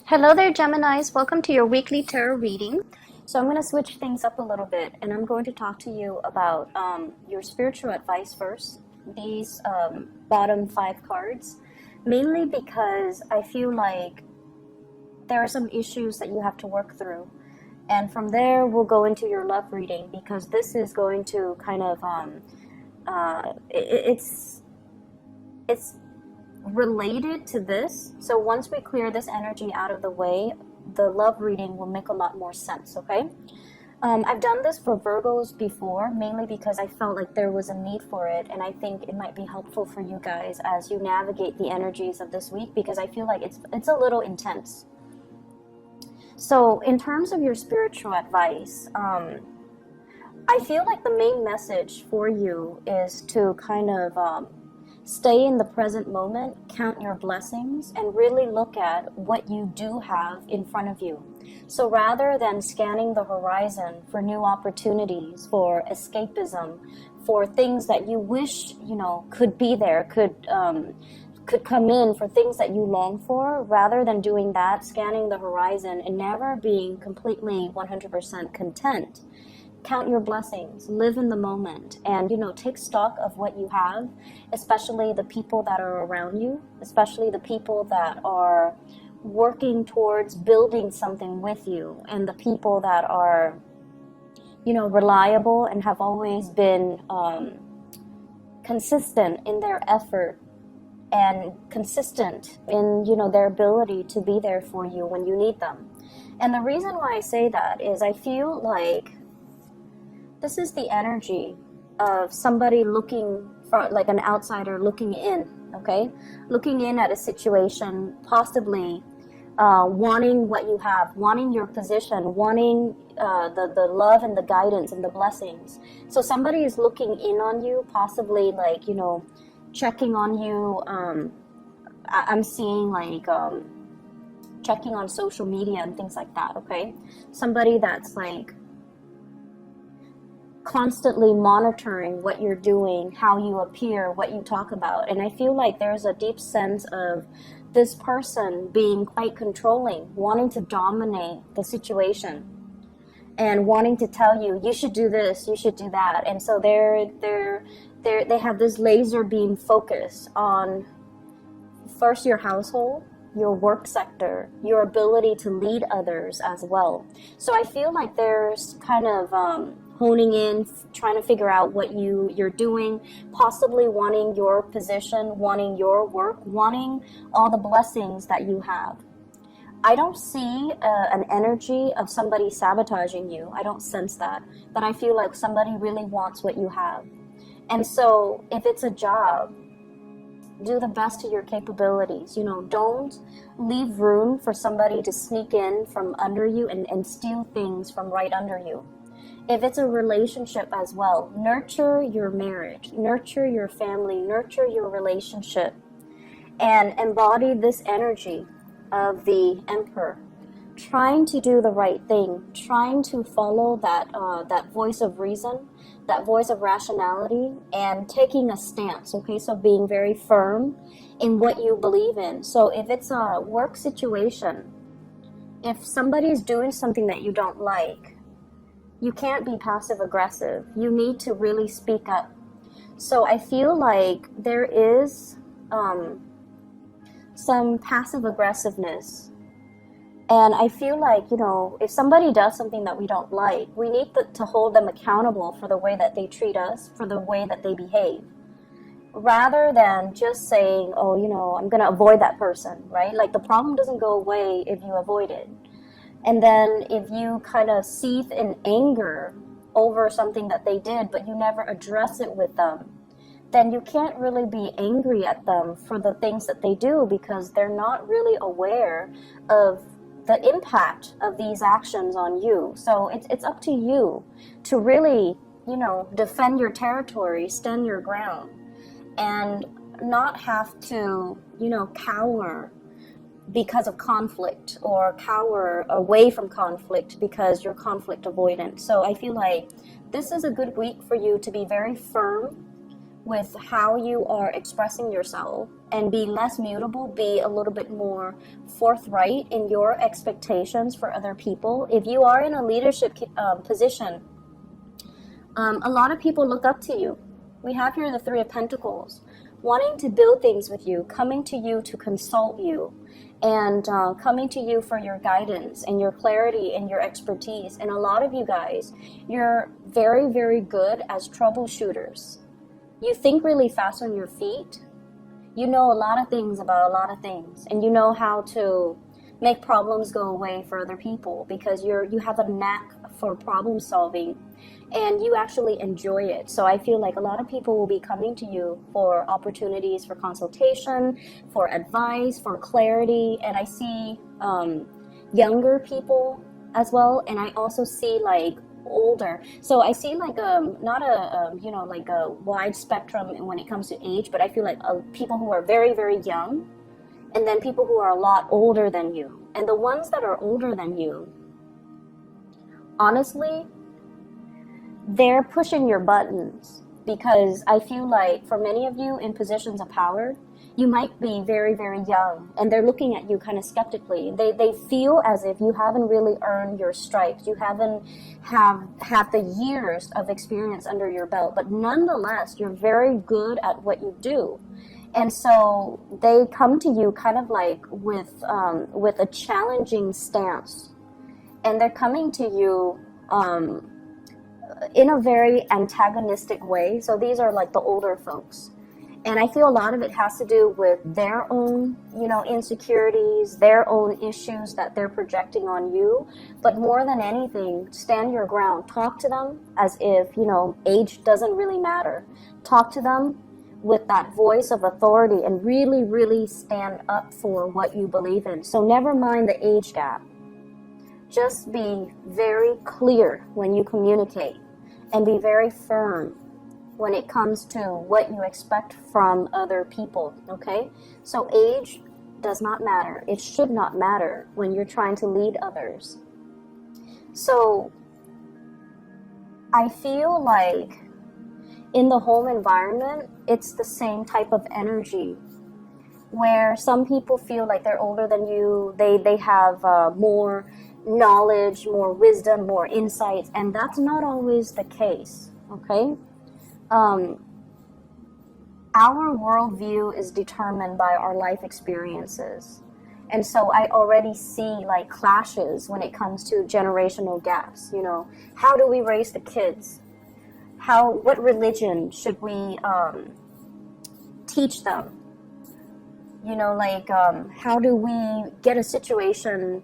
Hello there, Geminis. Welcome to your weekly tarot reading. So I'm going to switch things up a little bit, and I'm going to talk to you about your spiritual advice first. These bottom 5 cards, mainly because I feel like there are some issues that you have to work through. And from there, we'll go into your love reading, because this is going to kind of, it's related to this. So once we clear this energy out of the way, the love reading will make a lot more sense, okay? I've done this for Virgos before, mainly because I felt like there was a need for it, and I think it might be helpful for you guys as you navigate the energies of this week, because I feel like it's a little intense. So in terms of your spiritual advice, I feel like the main message for you is to kind of stay in the present moment, count your blessings, and really look at what you do have in front of you. So rather than scanning the horizon for new opportunities, for escapism, for things that you wish, could be there, could come in, for things that you long for, rather than doing that, scanning the horizon and never being completely 100% content, count your blessings, live in the moment, and take stock of what you have, especially the people that are around you, especially the people that are working towards building something with you, and the people that are reliable and have always been consistent in their effort and consistent in their ability to be there for you when you need them. And the reason why I say that is I feel like this is the energy of somebody looking for, like an outsider looking in, okay? Looking in at a situation, possibly wanting what you have, wanting your position, wanting the love and the guidance and the blessings. So somebody is looking in on you, possibly like, checking on you. I'm seeing like checking on social media and things like that, okay? Somebody that's like constantly monitoring what you're doing, how you appear, what you talk about. And I feel like there's a deep sense of this person being quite controlling, wanting to dominate the situation and wanting to tell you, you should do this, you should do that. And so they have this laser beam focus on first your household, your work sector, your ability to lead others as well. So I feel like there's kind of honing in, trying to figure out what you're doing, possibly wanting your position, wanting your work, wanting all the blessings that you have. I don't see an energy of somebody sabotaging you. I don't sense that. But I feel like somebody really wants what you have. And so if it's a job, do the best to your capabilities. Don't leave room for somebody to sneak in from under you and steal things from right under you. If it's a relationship as well, nurture your marriage, nurture your family, nurture your relationship, and embody this energy of the Emperor, trying to do the right thing, trying to follow that voice of reason, that voice of rationality, and taking a stance, okay? So being very firm in what you believe in. So if it's a work situation, if somebody is doing something that you don't like, you can't be passive aggressive. You need to really speak up. So I feel like there is some passive aggressiveness. And I feel like, if somebody does something that we don't like, we need to hold them accountable for the way that they treat us, for the way that they behave. Rather than just saying, I'm going to avoid that person, right? Like the problem doesn't go away if you avoid it. And then if you kind of seethe in anger over something that they did, but you never address it with them, then you can't really be angry at them for the things that they do, because they're not really aware of the impact of these actions on you. So it's up to you to really, defend your territory, stand your ground, and not have to, cower because of conflict, or cower away from conflict because you're conflict avoidant. So I feel like this is a good week for you to be very firm with how you are expressing yourself, and be less mutable, be a little bit more forthright in your expectations for other people. If you are in a leadership position, a lot of people look up to you. We have here the Three of Pentacles, wanting to build things with you, coming to you to consult you, and coming to you for your guidance and your clarity and your expertise. And a lot of you guys, you're very, very good as troubleshooters. You think really fast on your feet. You know a lot of things about a lot of things, and you know how to make problems go away for other people because you have a knack for problem solving, and you actually enjoy it. So I feel like a lot of people will be coming to you for opportunities for consultation, for advice, for clarity. And I see younger people as well, and I also see like older. So I see like not a you know, like a wide spectrum when it comes to age, but I feel like people who are very, very young, and then people who are a lot older than you. And the ones that are older than you, honestly, they're pushing your buttons, because I feel like for many of you in positions of power, you might be very, very young, and they're looking at you kind of skeptically. They feel as if you haven't really earned your stripes. You haven't had the years of experience under your belt, but nonetheless, you're very good at what you do. And so they come to you kind of like with a challenging stance, and they're coming to you in a very antagonistic way. So these are like the older folks. And I feel a lot of it has to do with their own, you know, insecurities, their own issues that they're projecting on you. But more than anything, stand your ground. Talk to them as if, you know, age doesn't really matter. Talk to them with that voice of authority and really, really stand up for what you believe in. So never mind the age gap. Just be very clear when you communicate, and be very firm when it comes to what you expect from other people, okay? So age does not matter. It should not matter when you're trying to lead others. So I feel like in the home environment, it's the same type of energy, where some people feel like they're older than you. They have more knowledge, more wisdom, more insights, and that's not always the case, okay? Our worldview is determined by our life experiences. And so I already see like clashes when it comes to generational gaps. You know, how do we raise the kids? What religion should we teach them? You know, like how do we get a situation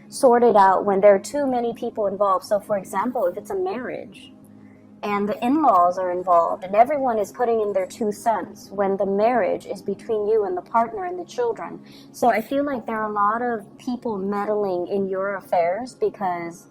sorted out when there are too many people involved? So for example, if it's a marriage and the in-laws are involved and everyone is putting in their 2 cents when the marriage is between you and the partner and the children. So I feel like there are a lot of people meddling in your affairs because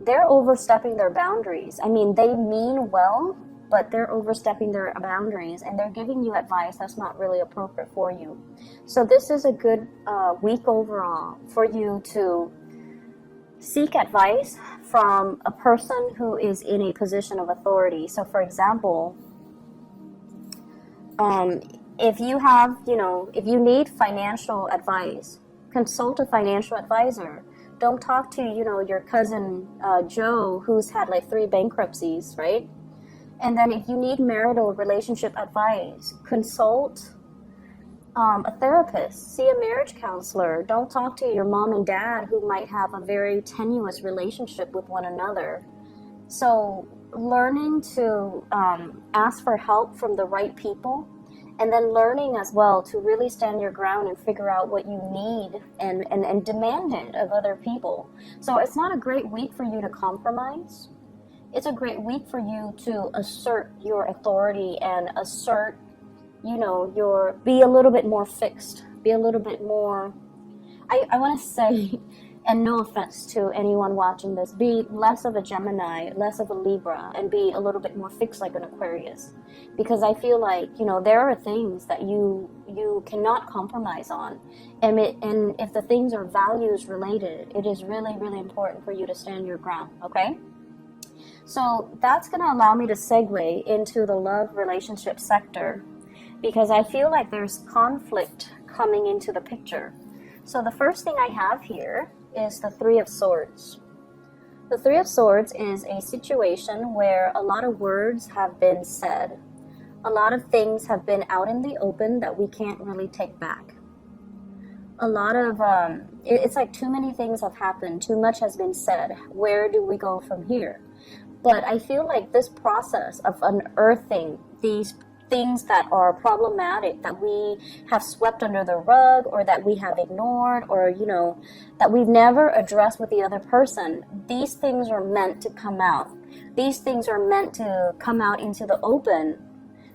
they're overstepping their boundaries. I mean, they mean well, but they're overstepping their boundaries, and they're giving you advice that's not really appropriate for you. So this is a good week overall for you to seek advice from a person who is in a position of authority. So for example, if you have, you know, if you need financial advice, consult a financial advisor. Don't talk to, you know, your cousin Joe, who's had like 3 bankruptcies, right? And then if you need marital relationship advice, consult a therapist, see a marriage counselor. Don't talk to your mom and dad who might have a very tenuous relationship with one another. So learning to ask for help from the right people, and then learning as well to really stand your ground and figure out what you need and demand it of other people. So it's not a great week for you to compromise. It's a great week for you to assert your authority and assert, you know, be a little bit more fixed, be a little bit more, I want to say, and no offense to anyone watching this, be less of a Gemini, less of a Libra, and be a little bit more fixed like an Aquarius. Because I feel like, you know, there are things that you cannot compromise on. And if the things are values related, it is really, really important for you to stand your ground, okay? So that's going to allow me to segue into the love relationship sector. because I feel like there's conflict coming into the picture. So the first thing I have here is the Three of Swords. The Three of Swords is a situation where a lot of words have been said. A lot of things have been out in the open that we can't really take back. A lot of, it's like too many things have happened. Too much has been said. Where do we go from here? But I feel like this process of unearthing these things that are problematic, that we have swept under the rug, or that we have ignored, or, you know, that we've never addressed with the other person, these things are meant to come out. These things are meant to come out into the open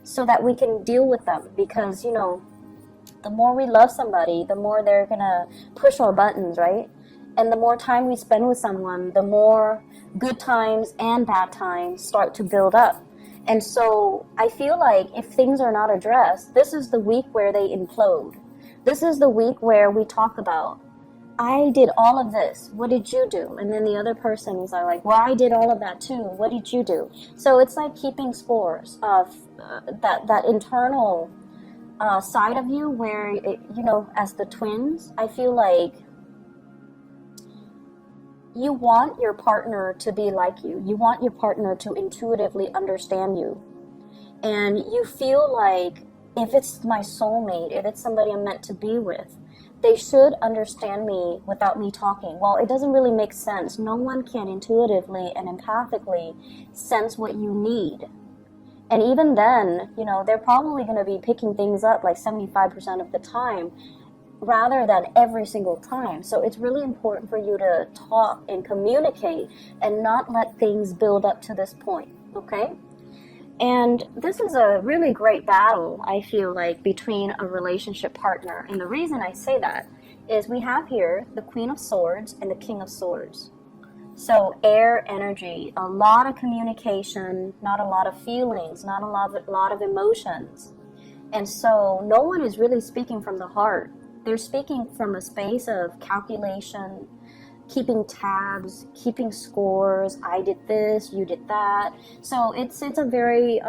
so that we can deal with them. Because, you know, the more we love somebody, the more they're gonna push our buttons, right? And the more time we spend with someone, the more good times and bad times start to build up. And so I feel like if things are not addressed, this is the week where they implode. This is the week where we talk about, I did all of this, what did you do? And then the other person is like, well, I did all of that too, what did you do? So it's like keeping scores of that internal side of you where, you know, as the twins, I feel like you want your partner to be like you. You want your partner to intuitively understand you. And you feel like if it's my soulmate, if it's somebody I'm meant to be with, they should understand me without me talking. Well, it doesn't really make sense. No one can intuitively and empathically sense what you need. And even then, you know, they're probably going to be picking things up like 75% of the time, rather than every single time. So it's really important for you to talk and communicate and not let things build up to this point, okay? And this is a really great battle, I feel like, between a relationship partner. And the reason I say that is we have here the Queen of Swords and the King of Swords. So air energy, a lot of communication, not a lot of feelings, not a lot of emotions. And so no one is really speaking from the heart. They're speaking from a space of calculation, keeping tabs, keeping scores. I did this, you did that. So it's a very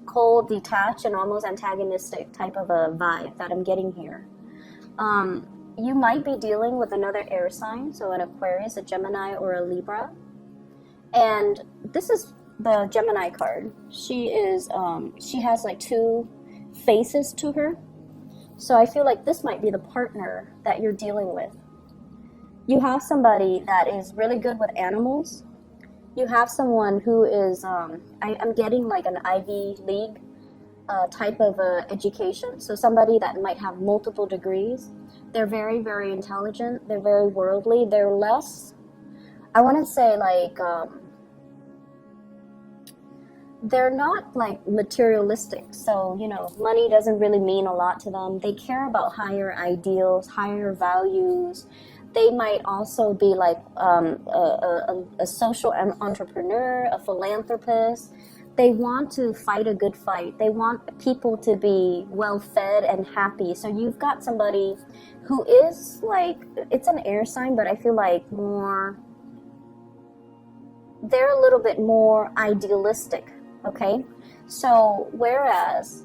cold, detached, and almost antagonistic type of a vibe that I'm getting here. You might be dealing with another air sign, so an Aquarius, a Gemini, or a Libra. And this is the Gemini card. She has like two faces to her. So I feel like this might be the partner that you're dealing with. You have somebody that is really good with animals. You have someone who is, I'm getting like an Ivy League type of education. So somebody that might have multiple degrees. They're very, very intelligent. They're very worldly. They're less, I want to say like, they're not like materialistic. So, you know, money doesn't really mean a lot to them. They care about higher ideals, higher values. They might also be like a social entrepreneur, a philanthropist. They want to fight a good fight. They want people to be well fed and happy. So you've got somebody who is like, it's an air sign, but I feel like they're a little bit more idealistic. Okay, so whereas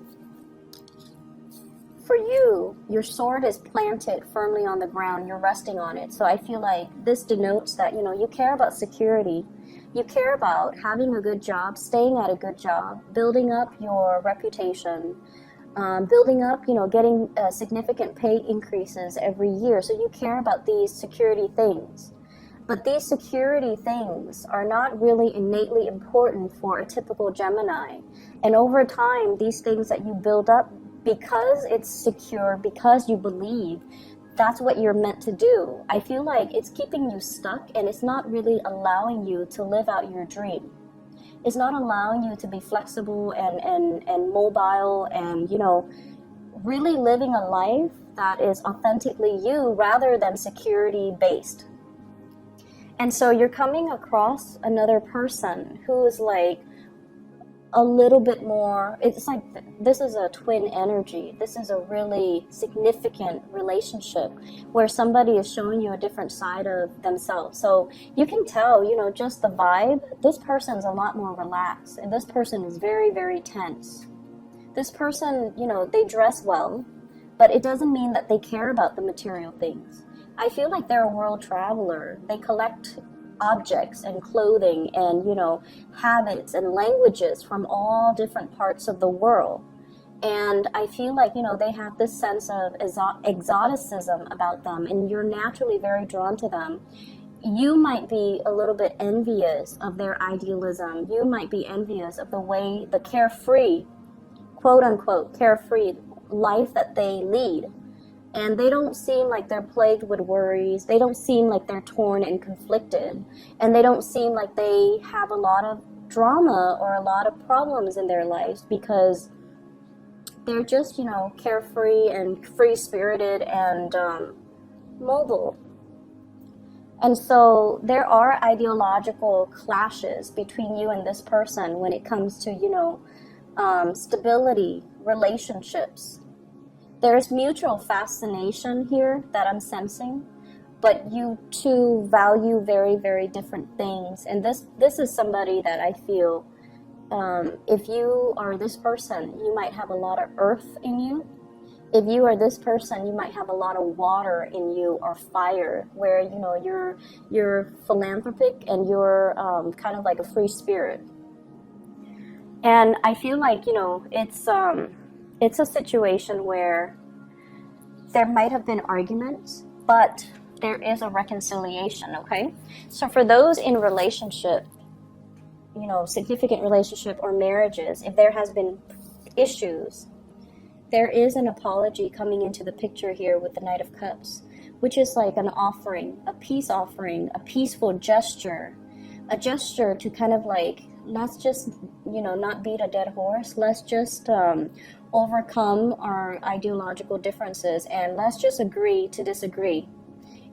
for you, your sword is planted firmly on the ground, you're resting on it. So I feel like this denotes that, you know, you care about security, you care about having a good job, staying at a good job, building up your reputation, building up, you know, getting significant pay increases every year. So you care about these security things. But these security things are not really innately important for a typical Gemini. And over time, these things that you build up, because it's secure, because you believe, that's what you're meant to do. I feel like it's keeping you stuck, and it's not really allowing you to live out your dream. It's not allowing you to be flexible and mobile and, you know, really living a life that is authentically you rather than security based. And so you're coming across another person who is like a little bit more, it's like this is a twin energy. This is a really significant relationship where somebody is showing you a different side of themselves. So you can tell, you know, just the vibe, this person's a lot more relaxed and this person is very, very tense. This person, you know, they dress well, but it doesn't mean that they care about the material things. I feel like they're a world traveler. They collect objects and clothing and, you know, habits and languages from all different parts of the world. And I feel like, you know, they have this sense of exoticism about them, and you're naturally very drawn to them. You might be a little bit envious of their idealism. You might be envious of the way, the carefree, quote unquote, carefree life that they lead. And they don't seem like they're plagued with worries. They don't seem like they're torn and conflicted. And they don't seem like they have a lot of drama or a lot of problems in their lives, because they're just, you know, carefree and free-spirited and mobile. And so there are ideological clashes between you and this person when it comes to, you know, stability, relationships. There's mutual fascination here that I'm sensing, but you two value very, very different things. And this is somebody that I feel, if you are this person, you might have a lot of earth in you. If you are this person, you might have a lot of water in you, or fire, where, you know, you're philanthropic and you're kind of like a free spirit. And I feel like, you know, it's a situation where there might have been arguments, but there is a reconciliation, okay? So for those in relationship, you know, significant relationship or marriages, if there has been issues, there is an apology coming into the picture here with the Knight of Cups, which is like an offering, a peace offering, a peaceful gesture, a gesture to kind of like, let's just, you know, not beat a dead horse. Let's just overcome our ideological differences, and let's just agree to disagree.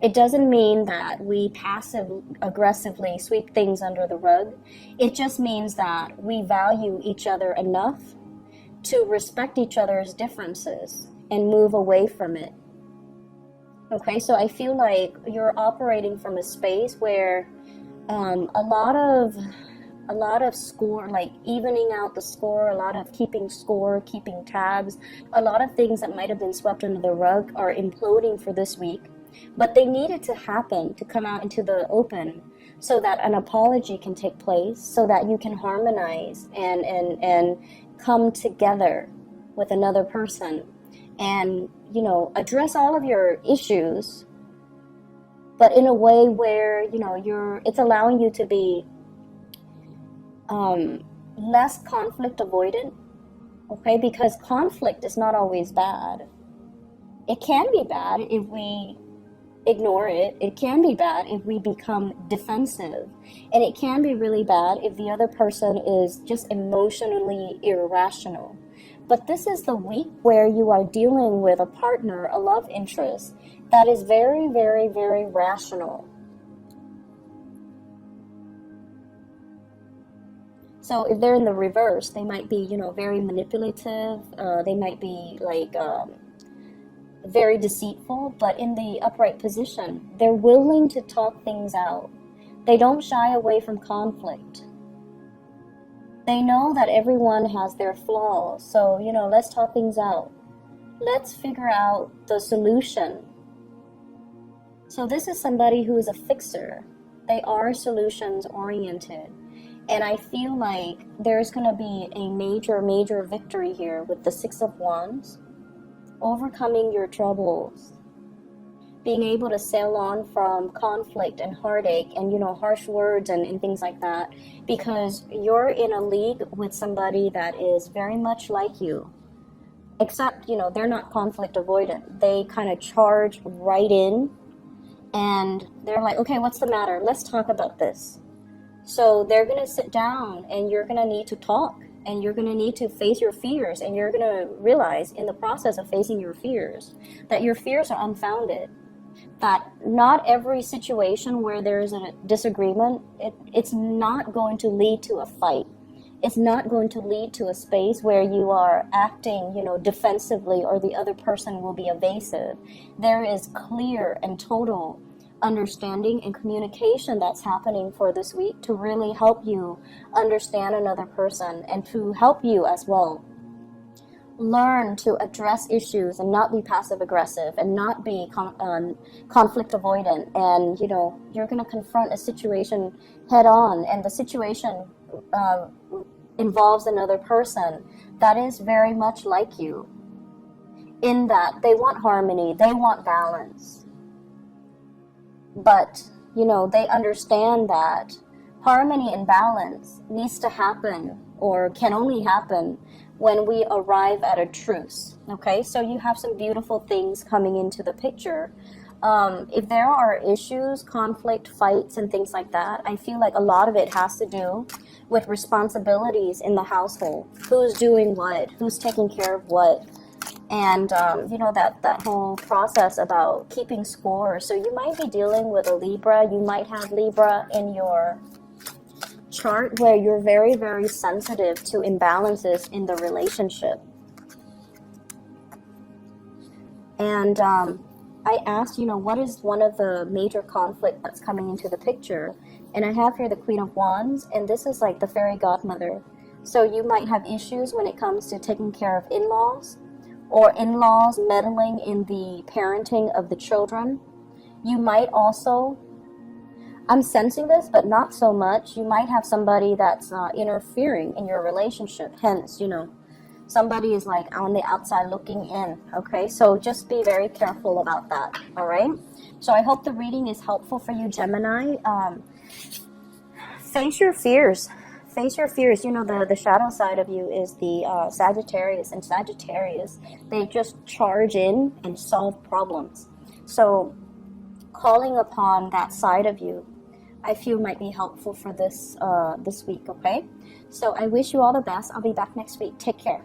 It doesn't mean that we passive-aggressively sweep things under the rug. It just means that we value each other enough to respect each other's differences and move away from it. Okay, so I feel like you're operating from a space where a lot of score, like evening out the score, a lot of keeping score, keeping tabs, a lot of things that might have been swept under the rug are imploding for this week. But they needed to happen to come out into the open so that an apology can take place, so that you can harmonize and come together with another person and, you know, address all of your issues, but in a way where, you know, it's allowing you to be less conflict avoidant, okay? Because conflict is not always bad. It can be bad if we ignore it. It can be bad if we become defensive. And it can be really bad if the other person is just emotionally irrational. But this is the week where you are dealing with a partner, a love interest, that is very, very, very rational. So if they're in the reverse, they might be, you know, very manipulative. They might be like very deceitful, but in the upright position, they're willing to talk things out. They don't shy away from conflict. They know that everyone has their flaws. So, you know, let's talk things out. Let's figure out the solution. So this is somebody who is a fixer. They are solutions oriented. And I feel like there's going to be a major, major victory here with the Six of Wands. Overcoming your troubles, being able to sail on from conflict and heartache and, you know, harsh words and things like that, because you're in a league with somebody that is very much like you, except, you know, they're not conflict avoidant. They kind of charge right in and they're like, okay, what's the matter? Let's talk about this. So they're going to sit down and you're going to need to talk. And you're going to need to face your fears, and you're going to realize in the process of facing your fears that your fears are unfounded, that not every situation where there's a disagreement, it's not going to lead to a fight. It's not going to lead to a space where you are acting, you know, defensively, or the other person will be evasive. There is clear and total understanding and communication that's happening for this week to really help you understand another person and to help you as well. learn to address issues and not be passive aggressive and not be conflict avoidant. And you know, you're going to confront a situation head on, and the situation involves another person that is very much like you, in that they want harmony, they want balance, but you know, they understand that harmony and balance needs to happen, or can only happen, when we arrive at a truce. Okay, so you have some beautiful things coming into the picture. If there are issues, conflict, fights, and things like that, I feel like a lot of it has to do with responsibilities in the household. Who's doing what? Who's taking care of what? And you know, that whole process about keeping score. So you might be dealing with a Libra. You might have Libra in your chart, where you're very, very sensitive to imbalances in the relationship. And I asked, you know, what is one of the major conflict that's coming into the picture? And I have here the Queen of Wands, and this is like the fairy godmother. So you might have issues when it comes to taking care of in-laws, or in-laws meddling in the parenting of the children. You might also, I'm sensing this, but not so much, you might have somebody that's interfering in your relationship. Hence, you know, somebody is like on the outside looking in. Okay, so just be very careful about that. All right, so I hope the reading is helpful for you, Gemini. Face your fears. Face your fears. You know, the shadow side of you is the Sagittarius, and Sagittarius, they just charge in and solve problems. So calling upon that side of you, I feel might be helpful for this week. Okay, so I wish you all the best. I'll be back next week. Take care.